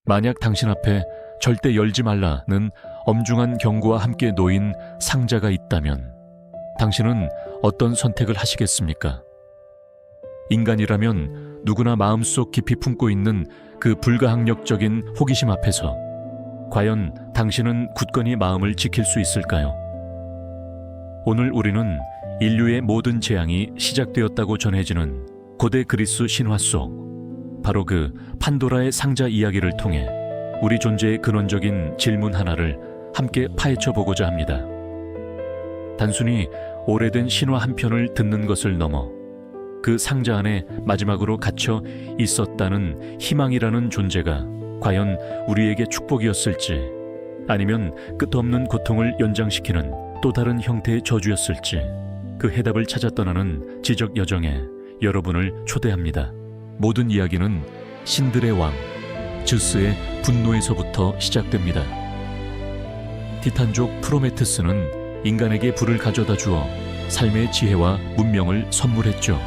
만약 당신 앞에 절대 열지 말라는 엄중한 경고와 함께 놓인 상자가 있다면 당신은 어떤 선택을 하시겠습니까? 인간이라면 누구나 마음속 깊이 품고 있는 그 불가항력적인 호기심 앞에서 과연 당신은 굳건히 마음을 지킬 수 있을까요? 오늘 우리는 인류의 모든 재앙이 시작되었다고 전해지는 고대 그리스 신화 속 바로 그 판도라의 상자 이야기를 통해 우리 존재의 근원적인 질문 하나를 함께 파헤쳐 보고자 합니다. 단순히 오래된 신화 한 편을 듣는 것을 넘어 그 상자 안에 마지막으로 갇혀 있었다는 희망이라는 존재가 과연 우리에게 축복이었을지 아니면 끝없는 고통을 연장시키는 또 다른 형태의 저주였을지 그 해답을 찾아 떠나는 지적 여정에 여러분을 초대합니다. 모든 이야기는 신들의 왕 즈스의 분노에서부터 시작됩니다. 티탄족 프로메테스는 인간에게 불을 가져다 주어 삶의 지혜와 문명을 선물했죠.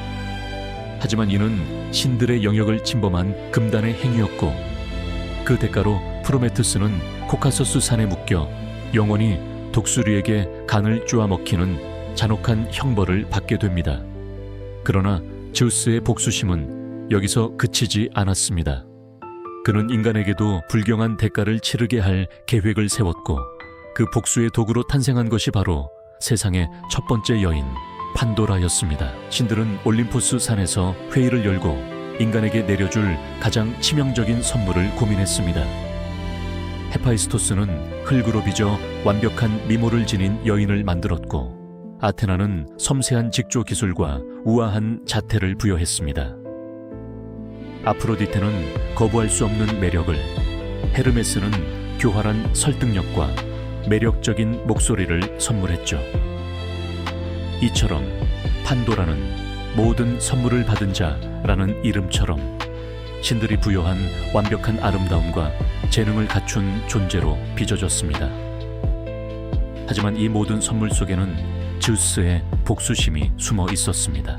하지만 이는 신들의 영역을 침범한 금단의 행위였고 그 대가로 프로메테스는 코카소스 산에 묶여 영원히 독수리에게 간을 쪼아 먹히는 잔혹한 형벌을 받게 됩니다. 그러나 제우스의 복수심은 여기서 그치지 않았습니다. 그는 인간에게도 불경한 대가를 치르게 할 계획을 세웠고 그 복수의 도구로 탄생한 것이 바로 세상의 첫 번째 여인 판도라였습니다. 신들은 올림포스 산에서 회의를 열고 인간에게 내려줄 가장 치명적인 선물을 고민했습니다. 헤파이스토스는 흙으로 빚어 완벽한 미모를 지닌 여인을 만들었고 아테나는 섬세한 직조 기술과 우아한 자태를 부여했습니다. 아프로디테는 거부할 수 없는 매력을, 헤르메스는 교활한 설득력과 매력적인 목소리를 선물했죠. 이처럼 판도라는 모든 선물을 받은 자라는 이름처럼 신들이 부여한 완벽한 아름다움과 재능을 갖춘 존재로 빚어졌습니다. 하지만 이 모든 선물 속에는 즈우스의 복수심이 숨어 있었습니다.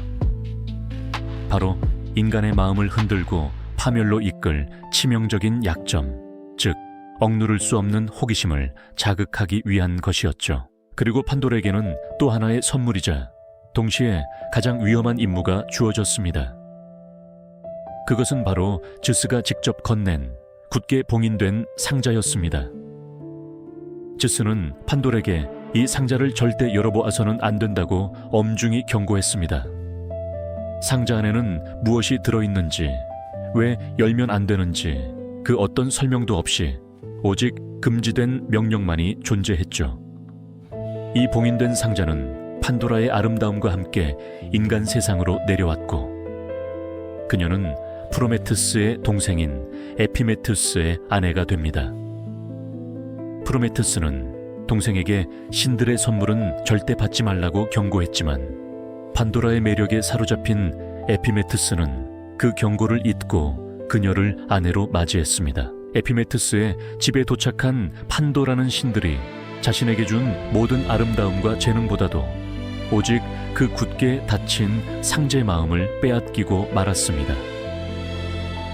바로 인간의 마음을 흔들고 파멸로 이끌 치명적인 약점, 즉 억누를 수 없는 호기심을 자극하기 위한 것이었죠. 그리고 판도라에게는 또 하나의 선물이자 동시에 가장 위험한 임무가 주어졌습니다. 그것은 바로 즈스가 직접 건넨 굳게 봉인된 상자였습니다. 즈스는 판도라에게 이 상자를 절대 열어보아서는 안 된다고 엄중히 경고했습니다. 상자 안에는 무엇이 들어있는지, 왜 열면 안 되는지 그 어떤 설명도 없이 오직 금지된 명령만이 존재했죠. 이 봉인된 상자는 판도라의 아름다움과 함께 인간 세상으로 내려왔고 그녀는 프로메테스의 동생인 에피메테우스의 아내가 됩니다. 프로메테스는 동생에게 신들의 선물은 절대 받지 말라고 경고했지만 판도라의 매력에 사로잡힌 에피메테우스는 그 경고를 잊고 그녀를 아내로 맞이했습니다. 에피메테우스의 집에 도착한 판도라는 신들이 자신에게 준 모든 아름다움과 재능보다도 오직 그 굳게 닫힌 상제의 마음을 빼앗기고 말았습니다.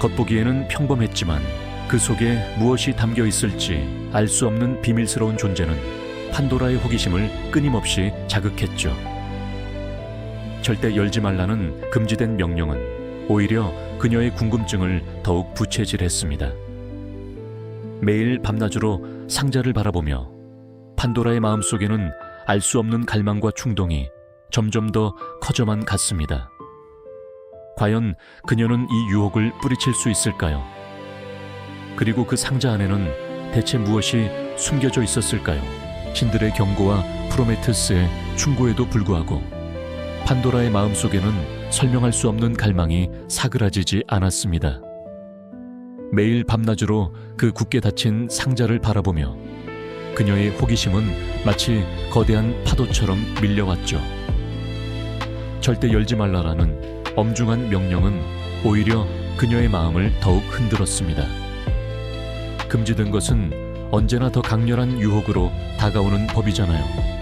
겉보기에는 평범했지만 그 속에 무엇이 담겨 있을지 알 수 없는 비밀스러운 존재는 판도라의 호기심을 끊임없이 자극했죠. 절대 열지 말라는 금지된 명령은 오히려 그녀의 궁금증을 더욱 부채질했습니다. 매일 밤낮으로 상자를 바라보며 판도라의 마음속에는 알 수 없는 갈망과 충동이 점점 더 커져만 갔습니다. 과연 그녀는 이 유혹을 뿌리칠 수 있을까요? 그리고 그 상자 안에는 대체 무엇이 숨겨져 있었을까요? 신들의 경고와 프로메테스의 충고에도 불구하고 판도라의 마음속에는 설명할 수 없는 갈망이 사그라지지 않았습니다. 매일 밤낮으로 그 굳게 닫힌 상자를 바라보며 그녀의 호기심은 마치 거대한 파도처럼 밀려왔죠. 절대 열지 말라라는 엄중한 명령은 오히려 그녀의 마음을 더욱 흔들었습니다. 금지된 것은 언제나 더 강렬한 유혹으로 다가오는 법이잖아요.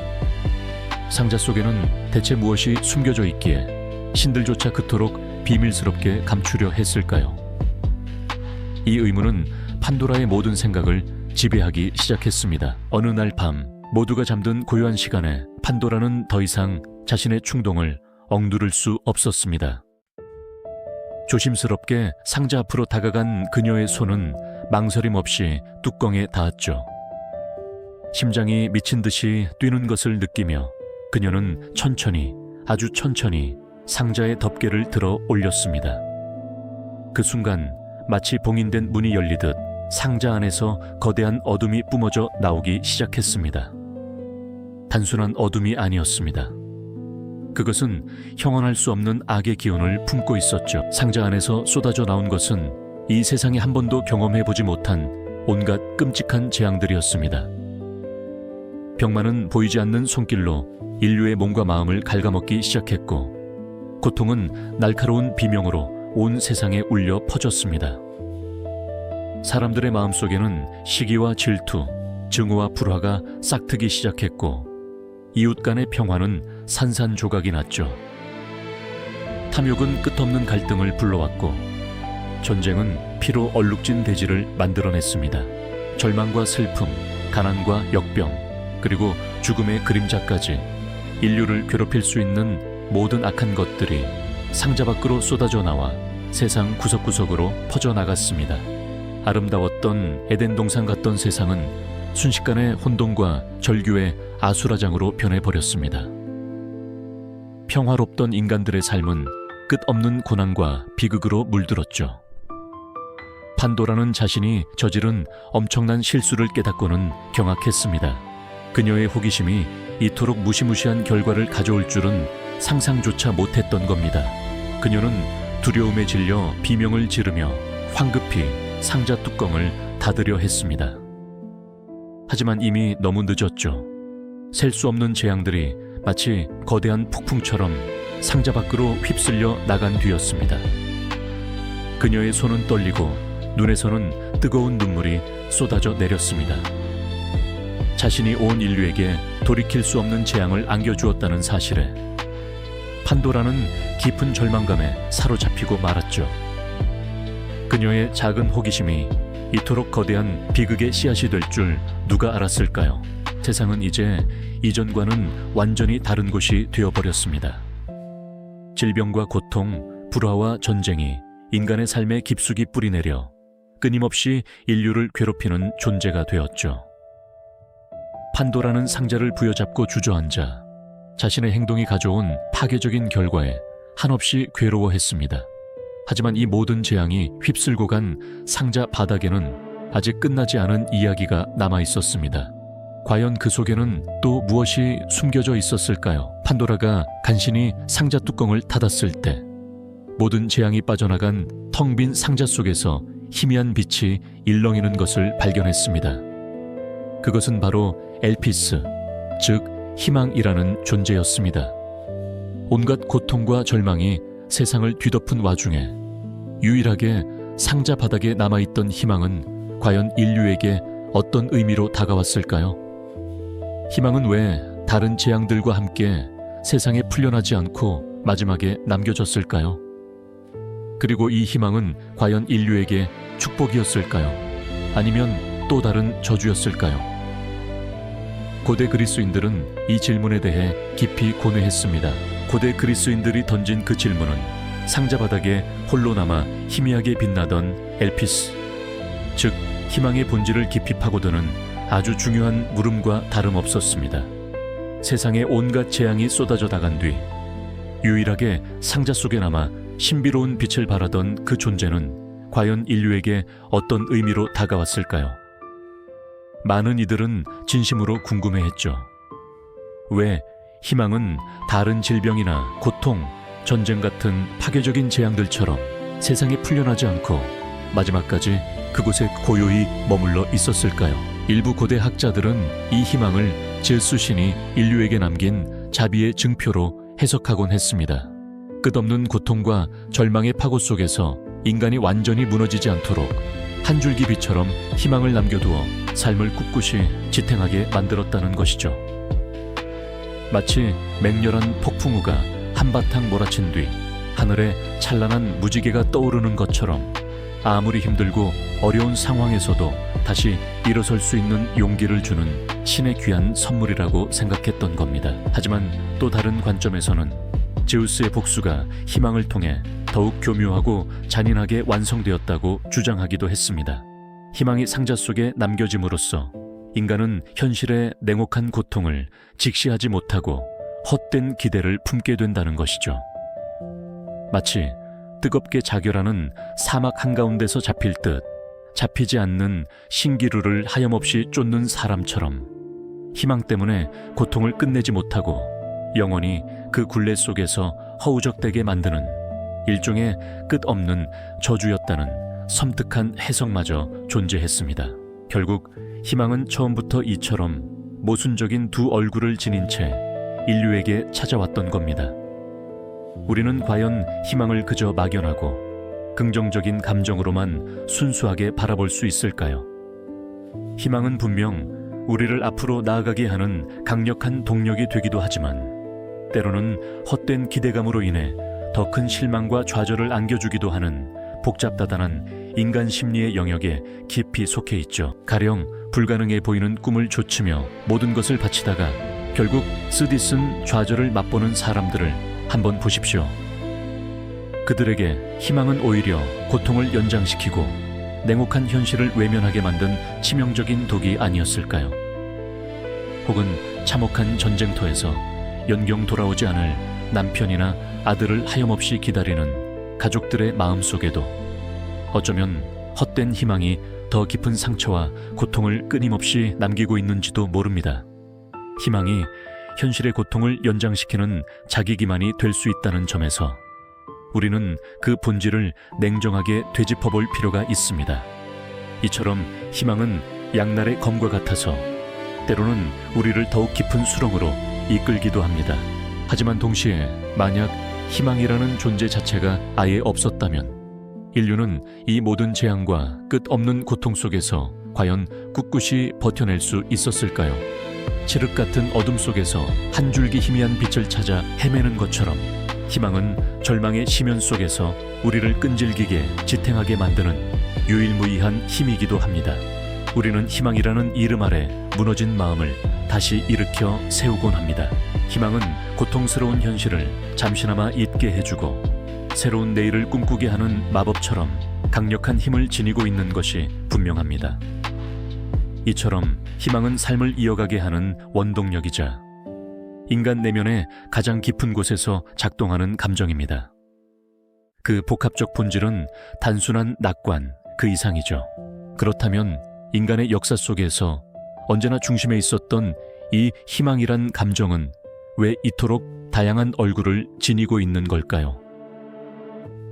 상자 속에는 대체 무엇이 숨겨져 있기에 신들조차 그토록 비밀스럽게 감추려 했을까요? 이 의문은 판도라의 모든 생각을 지배하기 시작했습니다. 어느 날 밤, 모두가 잠든 고요한 시간에 판도라는 더 이상 자신의 충동을 억누를 수 없었습니다. 조심스럽게 상자 앞으로 다가간 그녀의 손은 망설임 없이 뚜껑에 닿았죠. 심장이 미친 듯이 뛰는 것을 느끼며 그녀는 천천히, 아주 천천히 상자의 덮개를 들어 올렸습니다. 그 순간 마치 봉인된 문이 열리듯 상자 안에서 거대한 어둠이 뿜어져 나오기 시작했습니다. 단순한 어둠이 아니었습니다. 그것은 형언할 수 없는 악의 기운을 품고 있었죠. 상자 안에서 쏟아져 나온 것은 이 세상에 한 번도 경험해보지 못한 온갖 끔찍한 재앙들이었습니다. 병마는 보이지 않는 손길로 인류의 몸과 마음을 갉아먹기 시작했고, 고통은 날카로운 비명으로 온 세상에 울려 퍼졌습니다. 사람들의 마음속에는 시기와 질투, 증오와 불화가 싹트기 시작했고, 이웃 간의 평화는 산산조각이 났죠. 탐욕은 끝없는 갈등을 불러왔고, 전쟁은 피로 얼룩진 대지를 만들어냈습니다. 절망과 슬픔, 가난과 역병, 그리고 죽음의 그림자까지 인류를 괴롭힐 수 있는 모든 악한 것들이 상자 밖으로 쏟아져 나와 세상 구석구석으로 퍼져나갔습니다. 아름다웠던 에덴 동산 같던 세상은 순식간에 혼돈과 절규의 아수라장으로 변해버렸습니다. 평화롭던 인간들의 삶은 끝없는 고난과 비극으로 물들었죠. 판도라는 자신이 저지른 엄청난 실수를 깨닫고는 경악했습니다. 그녀의 호기심이 이토록 무시무시한 결과를 가져올 줄은 상상조차 못했던 겁니다. 그녀는 두려움에 질려 비명을 지르며 황급히 상자 뚜껑을 닫으려 했습니다. 하지만 이미 너무 늦었죠. 셀 수 없는 재앙들이 마치 거대한 폭풍처럼 상자 밖으로 휩쓸려 나간 뒤였습니다. 그녀의 손은 떨리고 눈에서는 뜨거운 눈물이 쏟아져 내렸습니다. 자신이 온 인류에게 돌이킬 수 없는 재앙을 안겨주었다는 사실에 판도라는 깊은 절망감에 사로잡히고 말았죠. 그녀의 작은 호기심이 이토록 거대한 비극의 씨앗이 될 줄 누가 알았을까요? 세상은 이제 이전과는 완전히 다른 곳이 되어버렸습니다. 질병과 고통, 불화와 전쟁이 인간의 삶에 깊숙이 뿌리내려 끊임없이 인류를 괴롭히는 존재가 되었죠. 판도라는 상자를 부여잡고 주저앉아 자신의 행동이 가져온 파괴적인 결과에 한없이 괴로워했습니다. 하지만 이 모든 재앙이 휩쓸고 간 상자 바닥에는 아직 끝나지 않은 이야기가 남아 있었습니다. 과연 그 속에는 또 무엇이 숨겨져 있었을까요? 판도라가 간신히 상자 뚜껑을 닫았을 때 모든 재앙이 빠져나간 텅 빈 상자 속에서 희미한 빛이 일렁이는 것을 발견했습니다. 그것은 바로 엘피스, 즉 희망이라는 존재였습니다. 온갖 고통과 절망이 세상을 뒤덮은 와중에 유일하게 상자 바닥에 남아있던 희망은 과연 인류에게 어떤 의미로 다가왔을까요? 희망은 왜 다른 재앙들과 함께 세상에 풀려나지 않고 마지막에 남겨졌을까요? 그리고 이 희망은 과연 인류에게 축복이었을까요? 아니면 또 다른 저주였을까요? 고대 그리스인들은 이 질문에 대해 깊이 고뇌했습니다. 고대 그리스인들이 던진 그 질문은 상자 바닥에 홀로 남아 희미하게 빛나던 엘피스, 즉 희망의 본질을 깊이 파고드는 아주 중요한 물음과 다름없었습니다. 세상에 온갖 재앙이 쏟아져 나간 뒤 유일하게 상자 속에 남아 신비로운 빛을 발하던 그 존재는 과연 인류에게 어떤 의미로 다가왔을까요? 많은 이들은 진심으로 궁금해했죠. 왜 희망은 다른 질병이나 고통, 전쟁 같은 파괴적인 재앙들처럼 세상에 풀려나지 않고 마지막까지 그곳에 고요히 머물러 있었을까요? 일부 고대 학자들은 이 희망을 제우스 신이 인류에게 남긴 자비의 증표로 해석하곤 했습니다. 끝없는 고통과 절망의 파고 속에서 인간이 완전히 무너지지 않도록 한 줄기 빛처럼 희망을 남겨두어 삶을 꿋꿋이 지탱하게 만들었다는 것이죠. 마치 맹렬한 폭풍우가 한바탕 몰아친 뒤 하늘에 찬란한 무지개가 떠오르는 것처럼 아무리 힘들고 어려운 상황에서도 다시 일어설 수 있는 용기를 주는 신의 귀한 선물이라고 생각했던 겁니다. 하지만 또 다른 관점에서는 제우스의 복수가 희망을 통해 더욱 교묘하고 잔인하게 완성되었다고 주장하기도 했습니다. 희망이 상자 속에 남겨짐으로써 인간은 현실의 냉혹한 고통을 직시하지 못하고 헛된 기대를 품게 된다는 것이죠. 마치 뜨겁게 자결하는 사막 한가운데서 잡힐 듯 잡히지 않는 신기루를 하염없이 쫓는 사람처럼 희망 때문에 고통을 끝내지 못하고 영원히 그 굴레 속에서 허우적대게 만드는 일종의 끝없는 저주였다는 섬뜩한 해석마저 존재했습니다. 결국 희망은 처음부터 이처럼 모순적인 두 얼굴을 지닌 채 인류에게 찾아왔던 겁니다. 우리는 과연 희망을 그저 막연하고 긍정적인 감정으로만 순수하게 바라볼 수 있을까요? 희망은 분명 우리를 앞으로 나아가게 하는 강력한 동력이 되기도 하지만 때로는 헛된 기대감으로 인해 더 큰 실망과 좌절을 안겨주기도 하는 복잡다단한 인간 심리의 영역에 깊이 속해 있죠. 가령 불가능해 보이는 꿈을 좇으며 모든 것을 바치다가 결국 쓰디쓴 좌절을 맛보는 사람들을 한번 보십시오. 그들에게 희망은 오히려 고통을 연장시키고 냉혹한 현실을 외면하게 만든 치명적인 독이 아니었을까요? 혹은 참혹한 전쟁터에서 연경 돌아오지 않을 남편이나 아들을 하염없이 기다리는 가족들의 마음속에도 어쩌면 헛된 희망이 더 깊은 상처와 고통을 끊임없이 남기고 있는지도 모릅니다. 희망이 현실의 고통을 연장시키는 자기 기만이 될 수 있다는 점에서 우리는 그 본질을 냉정하게 되짚어볼 필요가 있습니다. 이처럼 희망은 양날의 검과 같아서 때로는 우리를 더욱 깊은 수렁으로 이끌기도 합니다. 하지만 동시에 만약 희망이라는 존재 자체가 아예 없었다면 인류는 이 모든 재앙과 끝없는 고통 속에서 과연 꿋꿋이 버텨낼 수 있었을까요? 칠흑 같은 어둠 속에서 한 줄기 희미한 빛을 찾아 헤매는 것처럼 희망은 절망의 심연 속에서 우리를 끈질기게 지탱하게 만드는 유일무이한 힘이기도 합니다. 우리는 희망이라는 이름 아래 무너진 마음을 다시 일으켜 세우곤 합니다. 희망은 고통스러운 현실을 잠시나마 잊게 해주고 새로운 내일을 꿈꾸게 하는 마법처럼 강력한 힘을 지니고 있는 것이 분명합니다. 이처럼 희망은 삶을 이어가게 하는 원동력이자 인간 내면의 가장 깊은 곳에서 작동하는 감정입니다. 그 복합적 본질은 단순한 낙관 그 이상이죠. 그렇다면 인간의 역사 속에서 언제나 중심에 있었던 이 희망이란 감정은 왜 이토록 다양한 얼굴을 지니고 있는 걸까요?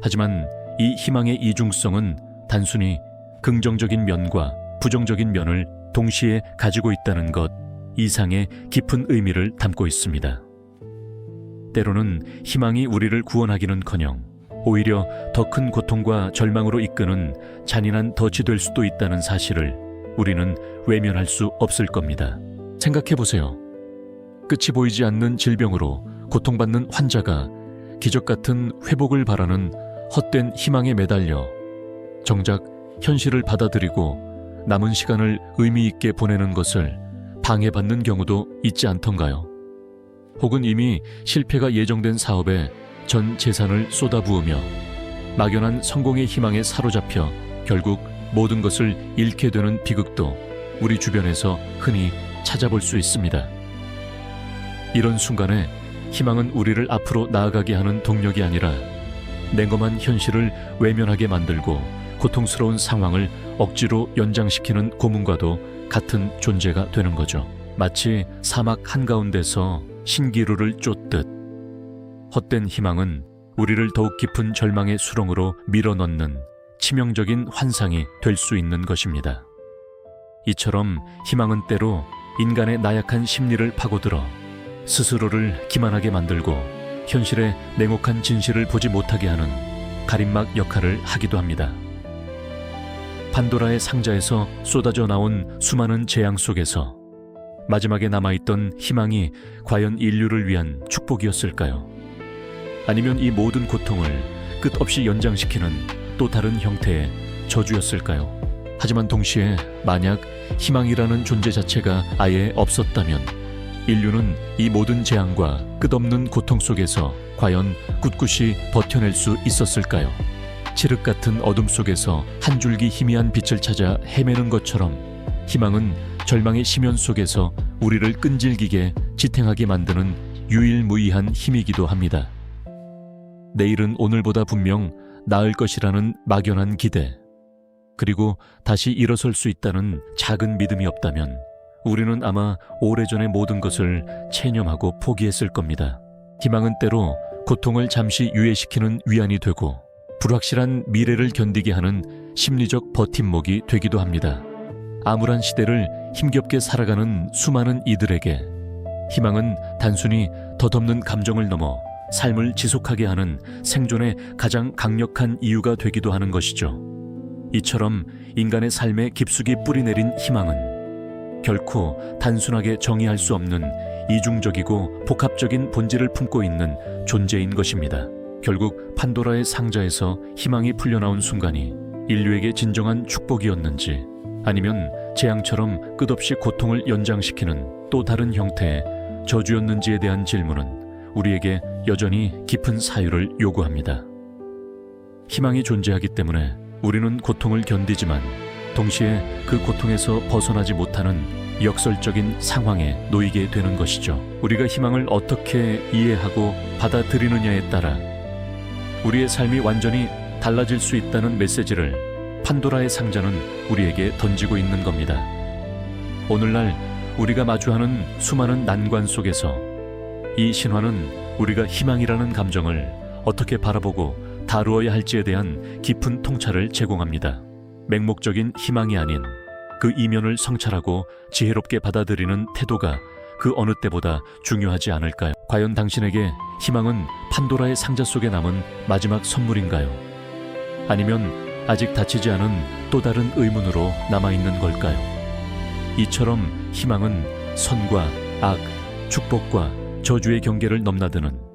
하지만 이 희망의 이중성은 단순히 긍정적인 면과 부정적인 면을 동시에 가지고 있다는 것 이상의 깊은 의미를 담고 있습니다. 때로는 희망이 우리를 구원하기는커녕 오히려 더 큰 고통과 절망으로 이끄는 잔인한 덫이 될 수도 있다는 사실을 우리는 외면할 수 없을 겁니다. 생각해보세요. 끝이 보이지 않는 질병으로 고통받는 환자가 기적 같은 회복을 바라는 헛된 희망에 매달려 정작 현실을 받아들이고 남은 시간을 의미 있게 보내는 것을 방해받는 경우도 있지 않던가요? 혹은 이미 실패가 예정된 사업에 전 재산을 쏟아부으며 막연한 성공의 희망에 사로잡혀 결국 모든 것을 잃게 되는 비극도 우리 주변에서 흔히 찾아볼 수 있습니다. 이런 순간에 희망은 우리를 앞으로 나아가게 하는 동력이 아니라 냉엄한 현실을 외면하게 만들고 고통스러운 상황을 억지로 연장시키는 고문과도 같은 존재가 되는 거죠. 마치 사막 한가운데서 신기루를 쫓듯 헛된 희망은 우리를 더욱 깊은 절망의 수렁으로 밀어넣는 치명적인 환상이 될 수 있는 것입니다. 이처럼 희망은 때로 인간의 나약한 심리를 파고들어 스스로를 기만하게 만들고 현실의 냉혹한 진실을 보지 못하게 하는 가림막 역할을 하기도 합니다. 판도라의 상자에서 쏟아져 나온 수많은 재앙 속에서 마지막에 남아있던 희망이 과연 인류를 위한 축복이었을까요? 아니면 이 모든 고통을 끝없이 연장시키는 또 다른 형태의 저주였을까요? 하지만 동시에 만약 희망이라는 존재 자체가 아예 없었다면 인류는 이 모든 재앙과 끝없는 고통 속에서 과연 꿋꿋이 버텨낼 수 있었을까요? 칠흑 같은 어둠 속에서 한 줄기 희미한 빛을 찾아 헤매는 것처럼 희망은 절망의 심연 속에서 우리를 끈질기게 지탱하게 만드는 유일무이한 힘이기도 합니다. 내일은 오늘보다 분명 나을 것이라는 막연한 기대, 그리고 다시 일어설 수 있다는 작은 믿음이 없다면 우리는 아마 오래전의 모든 것을 체념하고 포기했을 겁니다. 희망은 때로 고통을 잠시 유예시키는 위안이 되고 불확실한 미래를 견디게 하는 심리적 버팀목이 되기도 합니다. 암울한 시대를 힘겹게 살아가는 수많은 이들에게 희망은 단순히 덧없는 감정을 넘어 삶을 지속하게 하는 생존의 가장 강력한 이유가 되기도 하는 것이죠. 이처럼 인간의 삶에 깊숙이 뿌리내린 희망은 결코 단순하게 정의할 수 없는 이중적이고 복합적인 본질을 품고 있는 존재인 것입니다. 결국 판도라의 상자에서 희망이 풀려나온 순간이 인류에게 진정한 축복이었는지, 아니면 재앙처럼 끝없이 고통을 연장시키는 또 다른 형태의 저주였는지에 대한 질문은 우리에게 여전히 깊은 사유를 요구합니다. 희망이 존재하기 때문에 우리는 고통을 견디지만 동시에 그 고통에서 벗어나지 못하는 역설적인 상황에 놓이게 되는 것이죠. 우리가 희망을 어떻게 이해하고 받아들이느냐에 따라 우리의 삶이 완전히 달라질 수 있다는 메시지를 판도라의 상자는 우리에게 던지고 있는 겁니다. 오늘날 우리가 마주하는 수많은 난관 속에서 이 신화는 우리가 희망이라는 감정을 어떻게 바라보고 다루어야 할지에 대한 깊은 통찰을 제공합니다. 맹목적인 희망이 아닌 그 이면을 성찰하고 지혜롭게 받아들이는 태도가 그 어느 때보다 중요하지 않을까요? 과연 당신에게 희망은 판도라의 상자 속에 남은 마지막 선물인가요? 아니면 아직 닫히지 않은 또 다른 의문으로 남아있는 걸까요? 이처럼 희망은 선과 악, 축복과 저주의 경계를 넘나드는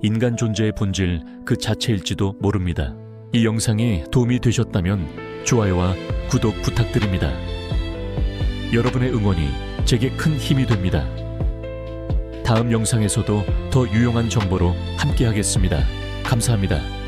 인간 존재의 본질 그 자체일지도 모릅니다. 이 영상이 도움이 되셨다면 좋아요와 구독 부탁드립니다. 여러분의 응원이 제게 큰 힘이 됩니다. 다음 영상에서도 더 유용한 정보로 함께하겠습니다. 감사합니다.